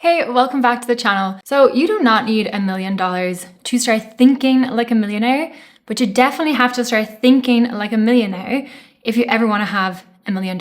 Hey, welcome back to the channel. So you do not need $1 million to start thinking like a millionaire, but you definitely have to start thinking like a millionaire if you ever want to have $1 million.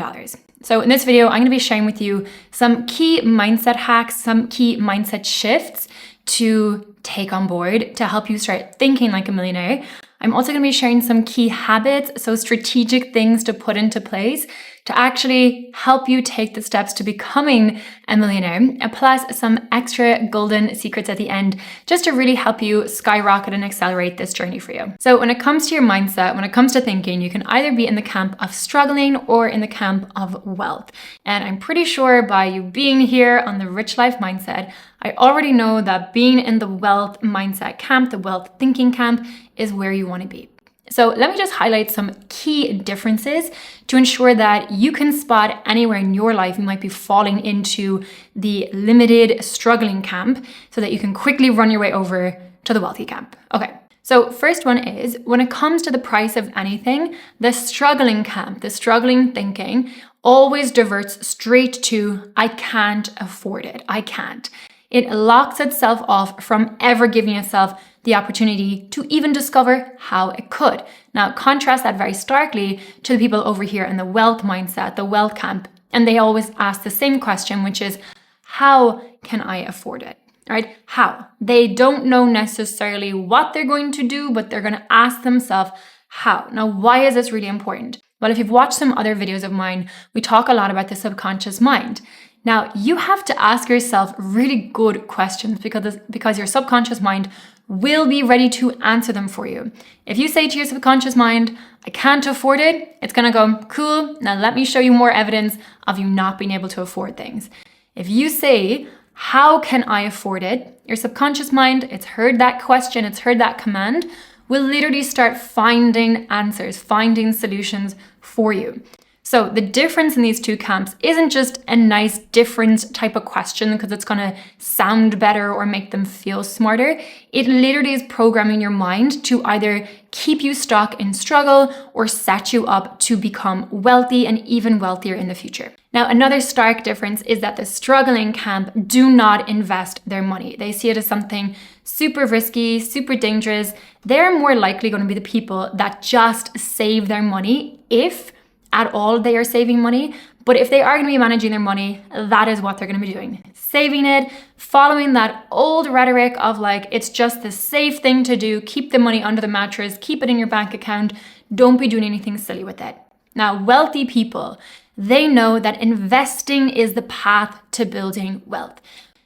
So in this video, I'm going to be sharing with you some key mindset hacks, some key mindset shifts to take on board to help you start thinking like a millionaire. I'm also going to be sharing some key habits, so strategic things to put into place to actually help you take the steps to becoming a millionaire, plus some extra golden secrets at the end, just to really help you skyrocket and accelerate this journey for you. So when it comes to your mindset, when it comes to thinking, you can either be in the camp of struggling or in the camp of wealth. And I'm pretty sure by you being here on the Rich Life Mindset, I already know that being in the wealth mindset camp, the wealth thinking camp, is where you want to be. So let me just highlight some key differences to ensure that you can spot anywhere in your life you might be falling into the limited struggling camp so that you can quickly run your way over to the wealthy camp. Okay. So first one is, when it comes to the price of anything, the struggling camp, the struggling thinking always diverts straight to, I can't afford it. I can't. It locks itself off from ever giving itself the opportunity to even discover how it could. Now, contrast that very starkly to the people over here in the wealth mindset, the wealth camp, and they always ask the same question, which is, how can I afford it? Right? How? They don't know necessarily what they're going to do, but they're going to ask themselves how. Now, why is this really important? Well, if you've watched some other videos of mine, we talk a lot about the subconscious mind. Now, you have to ask yourself really good questions because your subconscious mind will be ready to answer them for you. If you say to your subconscious mind, I can't afford it, it's going to go, cool, now let me show you more evidence of you not being able to afford things. If you say, how can I afford it? Your subconscious mind, it's heard that question, it's heard that command, will literally start finding answers, finding solutions for you. So the difference in these two camps isn't just a nice different type of question because it's going to sound better or make them feel smarter. It literally is programming your mind to either keep you stuck in struggle or set you up to become wealthy and even wealthier in the future. Now, another stark difference is that the struggling camp do not invest their money. They see it as something super risky, super dangerous. They're more likely going to be the people that just save their money if at all they are saving money. But if they are going to be managing their money, that is what they're going to be doing. Saving it, following that old rhetoric of like, it's just the safe thing to do. Keep the money under the mattress, keep it in your bank account. Don't be doing anything silly with it. Now, wealthy people, they know that investing is the path to building wealth.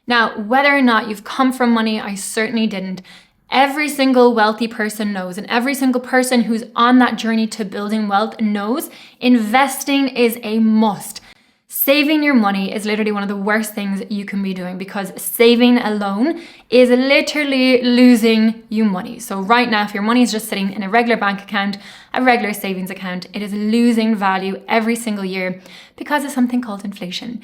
Now, whether or not you've come from money, I certainly didn't. Every single wealthy person knows, and every single person who's on that journey to building wealth knows investing is a must. Saving your money is literally one of the worst things you can be doing because saving alone is literally losing you money. So right now, if your money is just sitting in a regular bank account, a regular savings account, it is losing value every single year because of something called inflation.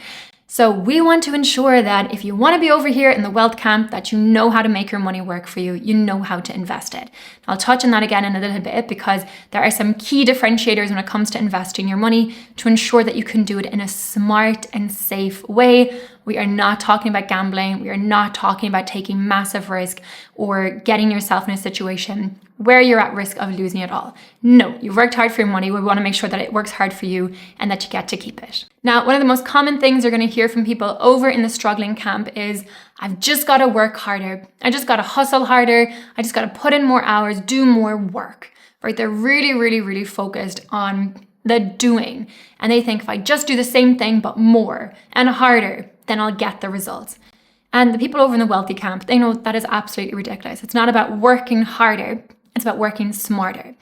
So we want to ensure that if you want to be over here in the wealth camp, that you know how to make your money work for you, you know how to invest it. I'll touch on that again in a little bit because there are some key differentiators when it comes to investing your money to ensure that you can do it in a smart and safe way. We are not talking about gambling. We are not talking about taking massive risk or getting yourself in a situation where you're at risk of losing it all. No, you've worked hard for your money. We want to make sure that it works hard for you and that you get to keep it. Now, one of the most common things you're going to hear from people over in the struggling camp is, I've just got to work harder. I just got to hustle harder. I just got to put in more hours, do more work, right? They're really, really, really focused on the doing. And they think if I just do the same thing, but more and harder, then I'll get the results. And the people over in the wealthy camp, they know that is absolutely ridiculous. It's not about working harder. It's about working smarter.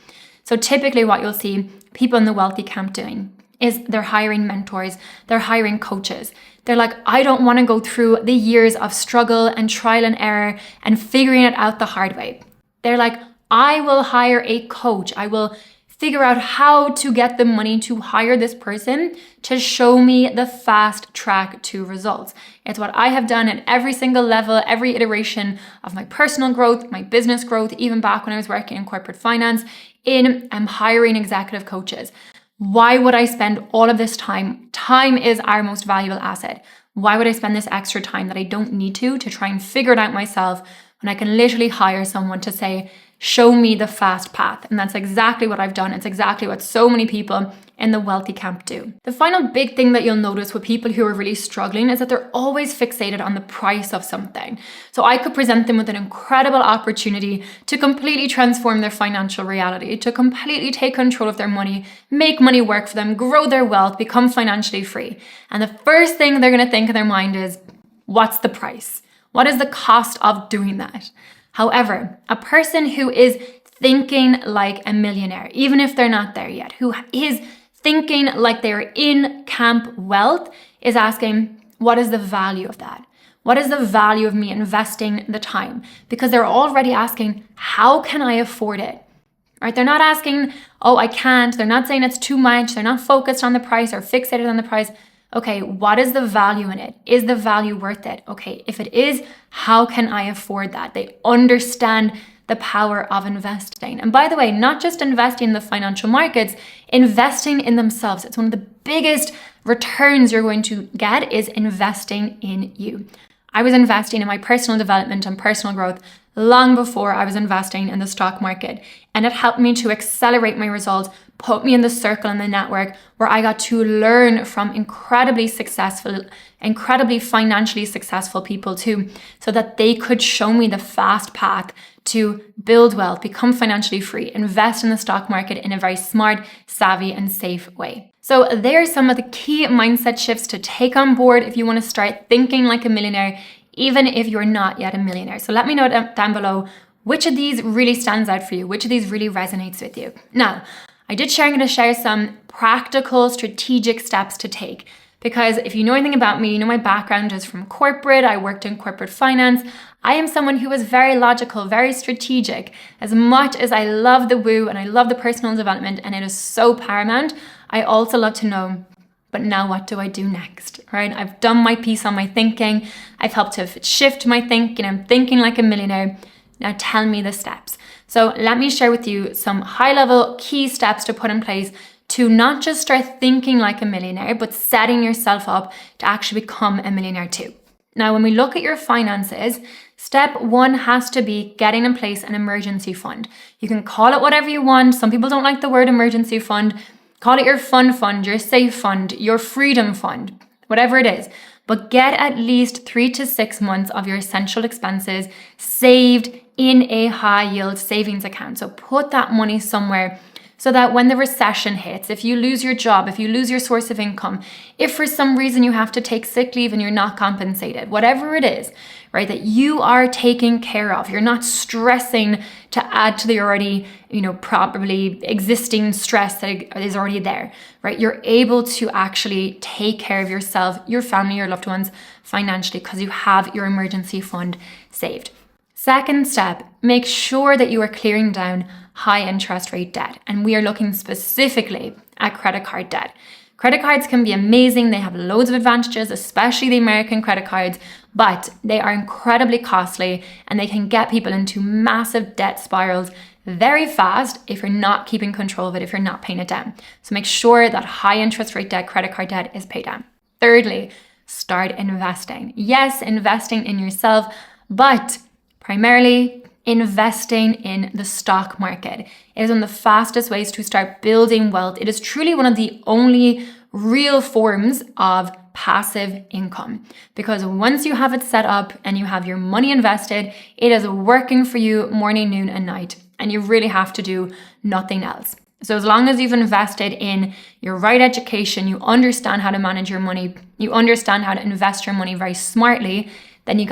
So typically what you'll see people in the wealthy camp doing is they're hiring mentors, they're hiring coaches. They're like, I don't want to go through the years of struggle and trial and error and figuring it out the hard way. They're like, I will hire a coach. I will figure out how to get the money to hire this person to show me the fast track to results. It's what I have done at every single level, every iteration of my personal growth, my business growth, even back when I was working in corporate finance, I'm hiring executive coaches. Why would I spend all of this time? Time is our most valuable asset. Why would I spend this extra time that I don't need to try and figure it out myself when I can literally hire someone to say, show me the fast path? And that's exactly what I've done. It's exactly what so many people in the wealthy camp do. The final big thing that you'll notice with people who are really struggling is that they're always fixated on the price of something. So I could present them with an incredible opportunity to completely transform their financial reality, to completely take control of their money, make money work for them, grow their wealth, become financially free. And the first thing they're going to think in their mind is, what's the price? What is the cost of doing that? However, a person who is thinking like a millionaire, even if they're not there yet, who is thinking like they're in camp wealth, is asking, what is the value of that? What is the value of me investing the time? Because they're already asking, how can I afford it? Right? They're not asking, oh, I can't. They're not saying it's too much. They're not focused on the price or fixated on the price. Okay, what is the value in it? Is the value worth it? Okay, if it is, how can I afford that? They understand the power of investing. And by the way, not just investing in the financial markets, investing in themselves. It's one of the biggest returns you're going to get is investing in you. I was investing in my personal development and personal growth long before I was investing in the stock market. And it helped me to accelerate my results, put me in the circle and the network where I got to learn from incredibly financially successful people too, so that they could show me the fast path to build wealth, become financially free, invest in the stock market in a very smart, savvy, and safe way. So there are some of the key mindset shifts to take on board if you want to start thinking like a millionaire, even if you're not yet a millionaire. So let me know down below which of these really stands out for you, which of these really resonates with you. Now, I'm going to share some practical, strategic steps to take. Because if you know anything about me, you know my background is from corporate. I worked in corporate finance. I am someone who is very logical, very strategic. As much as I love the woo and I love the personal development and it is so paramount, I also love to know, but now what do I do next, right? I've done my piece on my thinking. I've helped to shift my thinking. I'm thinking like a millionaire. Now tell me the steps. So let me share with you some high-level key steps to put in place to not just start thinking like a millionaire, but setting yourself up to actually become a millionaire too. Now, when we look at your finances, step one has to be getting in place an emergency fund. You can call it whatever you want. Some people don't like the word emergency fund. Call it your fun fund, your safe fund, your freedom fund, whatever it is. But get at least 3 to 6 months of your essential expenses saved in a high yield savings account. So put that money somewhere so that when the recession hits, if you lose your job, if you lose your source of income, if for some reason you have to take sick leave and you're not compensated, whatever it is, right, that you are taken care of. You're not stressing to add to the already, probably existing stress that is already there, right? You're able to actually take care of yourself, your family, your loved ones financially because you have your emergency fund saved. Second step, make sure that you are clearing down high interest rate debt. And we are looking specifically at credit card debt. Credit cards can be amazing. They have loads of advantages, especially the American credit cards, but they are incredibly costly and they can get people into massive debt spirals very fast if you're not keeping control of it, if you're not paying it down. So make sure that high interest rate debt, credit card debt is paid down. Thirdly, start investing. Yes, investing in yourself, but primarily investing in the stock market. It is one of the fastest ways to start building wealth. It is truly one of the only real forms of passive income because once you have it set up and you have your money invested, it is working for you morning, noon, and night, and you really have to do nothing else. So as long as you've invested in your right education, you understand how to manage your money, you understand how to invest your money very smartly, then you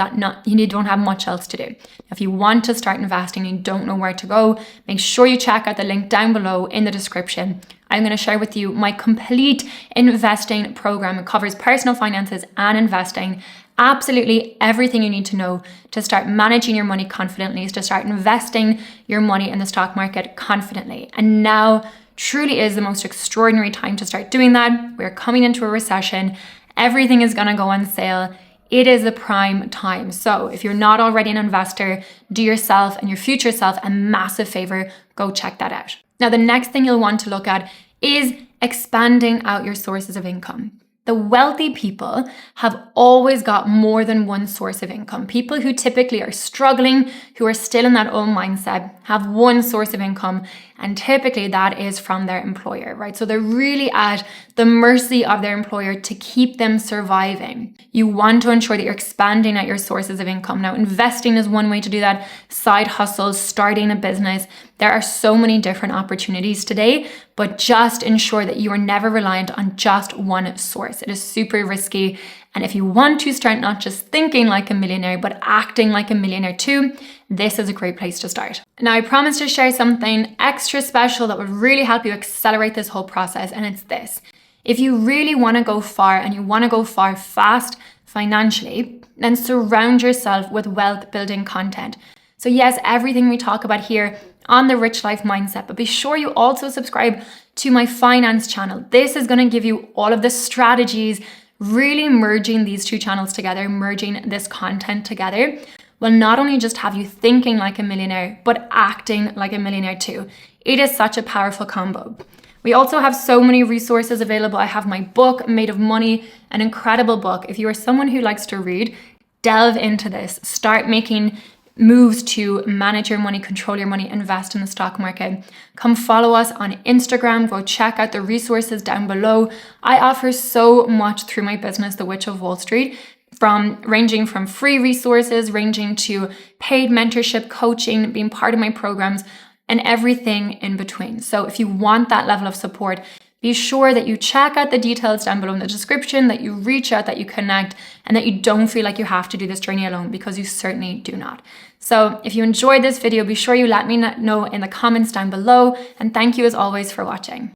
don't have much else to do. If you want to start investing and you don't know where to go, make sure you check out the link down below in the description. I'm going to share with you my complete investing program. It covers personal finances and investing. Absolutely everything you need to know to start managing your money confidently, is to start investing your money in the stock market confidently. And now truly is the most extraordinary time to start doing that. We're coming into a recession. Everything is going to go on sale. It is the prime time. So if you're not already an investor, do yourself and your future self a massive favor. Go check that out. Now, the next thing you'll want to look at is expanding out your sources of income. The wealthy people have always got more than one source of income. People who typically are struggling, who are still in that old mindset, have one source of income, and typically that is from their employer, right? So they're really at the mercy of their employer to keep them surviving. You want to ensure that you're expanding at your sources of income. Now, investing is one way to do that. Side hustles, starting a business. There are so many different opportunities today, but just ensure that you are never reliant on just one source. It is super risky. And if you want to start not just thinking like a millionaire, but acting like a millionaire too, this is a great place to start. Now, I promise to share something extra special that would really help you accelerate this whole process, and it's this. If you really want to go far and you want to go far fast financially, then surround yourself with wealth building content. So yes, everything we talk about here on the Rich Life Mindset, but be sure you also subscribe to my finance channel. This is going to give you all of the strategies, really merging these two channels together, merging this content together will not only just have you thinking like a millionaire, but acting like a millionaire too. It is such a powerful combo. We also have so many resources available. I have my book, Made of Money, an incredible book. If you are someone who likes to read, delve into this. Start making moves to manage your money, control your money, invest in the stock market. Come follow us on Instagram. Go check out the resources down below. I offer so much through my business, The Witch of Wall Street, ranging from free resources, ranging to paid mentorship, coaching, being part of my programs, and everything in between. So if you want that level of support, be sure that you check out the details down below in the description, that you reach out, that you connect, and that you don't feel like you have to do this journey alone, because you certainly do not. So if you enjoyed this video, be sure you let me know in the comments down below, and thank you as always for watching.